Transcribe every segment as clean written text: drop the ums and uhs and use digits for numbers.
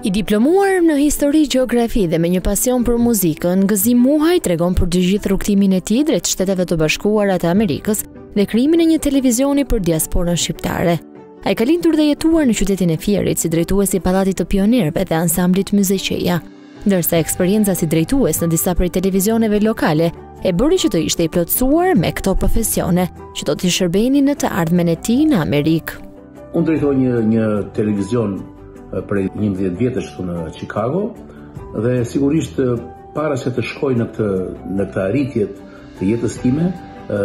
I diplomuar në histori, gjeografi dhe me një pasion për muzikën, Gëzim Muhaj tregon për të gjithë rrugtimin e tij drejt Shteteve të Bashkuara të Amerikës dhe krijimin e një televizioni për diasporën shqiptare. Ai ka lindur dhe jetuar në qytetin e Fierit si drejtues i Pallatit të Pionerëve dhe ansamblit Myzeqeja, ndërsa eksperienca si drejtues në disa prej televizioneve lokale e bëri që të ishte i plotësuar me këto profesione, që do t'i shërbenin në të ardhmen e tij në Amerikë. Unë drejtoj një televizion prej 11 vjetësh këtu në Chicago dhe sigurisht para se të shkoj në këtë arritje të jetës time,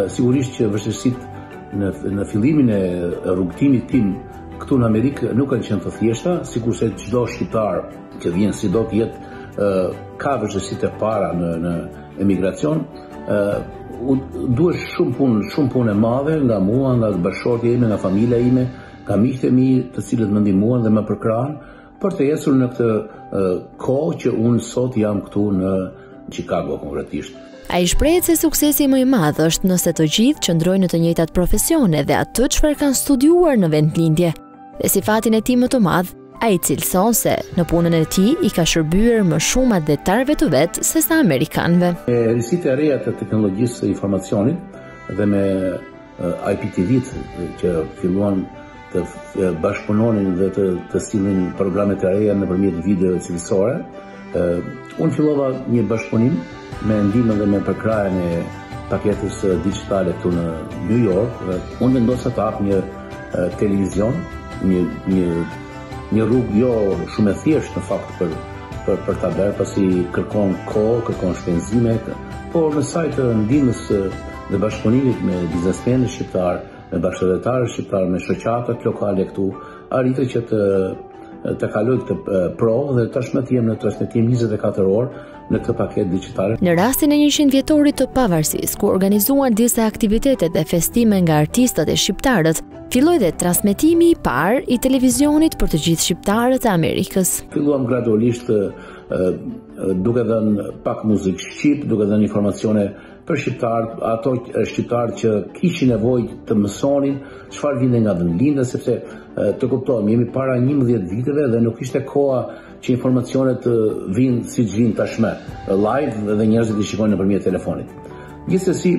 sigurisht që vështirësitë në fillimin e rrugtimit tim këtu në Amerikë nuk kanë qenë të thjeshta, sikurse çdo shqiptar që vjen si do të jetë ka vështirësitë e para në emigracion. Duhet shumë punë e madhe nga mua, nga bashkëshortja ime, nga familja ime, nga miqtë e mi të cilët më ndihmuan dhe më përkrahen për të ecur në këtë kohë që unë sot jam këtu në Chicago konkretisht. Ai shprehet se suksesi më i madh është nëse të gjithë qëndrojnë në të njëjtat profesione dhe atë çfarë kanë studiuar në vendlindje. Dhe si fatin e tij më të madh, ai cilëson se në punën e tij i ka shërbyer më shumë adhetarëve të vet se sa amerikanëve. Me risitë e reja të teknologjisë së informacionit dhe me IPTV-t që filluan të bashkëpunonin dhe të sillnin programet e reja nëpërmjet videove cilësore, unë fillova një bashkëpunim me ndihmën dhe me përkrahjen e paketës digjitale këtu në New York. Unë vendosa të hap një televizion, një rrugë jo shumë e thjeshtë në fakt për ta bërë, pasi kërkon kohë, kërkon shpenzime, por në sajt të ndihmës dhe bashkëpunimit me biznesmenë shqiptar, me bashkëdhetarë shqiptar, me shoqatat lokale këtu, arritë që të kaloj këtë provë dhe tashmë të jem në transmetim 24 orë në këtë paketë digjitale. Në rastin e 100 vjetorit të pavarësisë, ku organizuan disa aktivitete dhe festime nga artistët e shqiptarët, filloi dhe transmetimi i parë i televizionit për të gjithë shqiptarët e Amerikës. Filluam gradualisht duke dhënë pak muzikë shqip, duke dhënë informacione për shqiptarët, ato shqiptarë që kishin nevojë të mësonin çfarë vinte nga vendlindja, sepse të kuptojmë, jemi para 11 viteve dhe nuk ishte koha që informacionet vinë siç vinë tashmë, live dhe njerëzit i shikojnë nëpërmjet telefonit. Gjithsesi,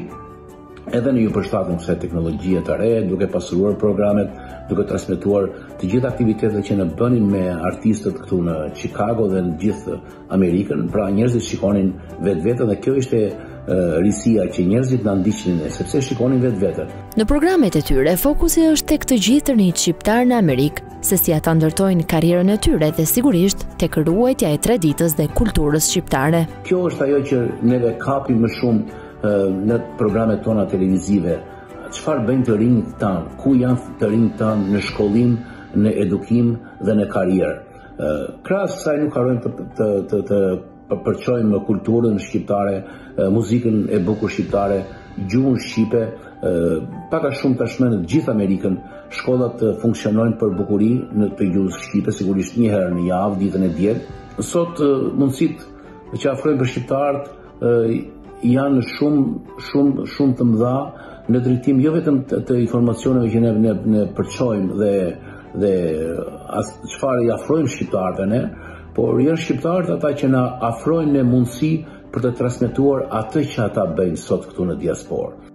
edhe në ju përshtatëm kësaj teknologjie të re, duke pasuruar programet, duke transmetuar të gjitha aktivitetet që ne bënin me artistët këtu në Chicago dhe në gjithë Amerikën, pra njerëzit shikonin vetvete dhe kjo ishte risia që njerëzit na ndiqnin ne, sepse shikonin vetvete. Në programet e tyre, fokusi është tek të gjithë të rinjt shqiptar në Amerikë, se si ata ndërtojnë karrierën e tyre dhe sigurisht tek ruajtja e traditës dhe kulturës shqiptare. Kjo është ajo që neve kapim më shumë në programet tona televizive. Çfarë bëjnë të rinjt tanë, ku janë të rinjt tanë në shkollim, në edukim dhe në karrierë. Krahas kësaj nuk harrojmë të përçojmë kulturën shqiptare, muzikën e bukur shqiptare, gjuhën shqipe. Pak a shumë tashmë në gjithë Amerikën shkollat funksionojnë për bukuri në të gjuhës shqipe, sigurisht një herë në javë, ditën e diel. Sot mundësitë që afrojmë për shqiptarët janë shumë të mëdha në drejtim jo vetëm të informacioneve që ne përçojmë dhe çfarë i afrojmë shqiptarëve ne, por janë shqiptarët ata që na afrojnë ne mundësi për të transmetuar atë që ata bëjnë sot këtu në diasporë.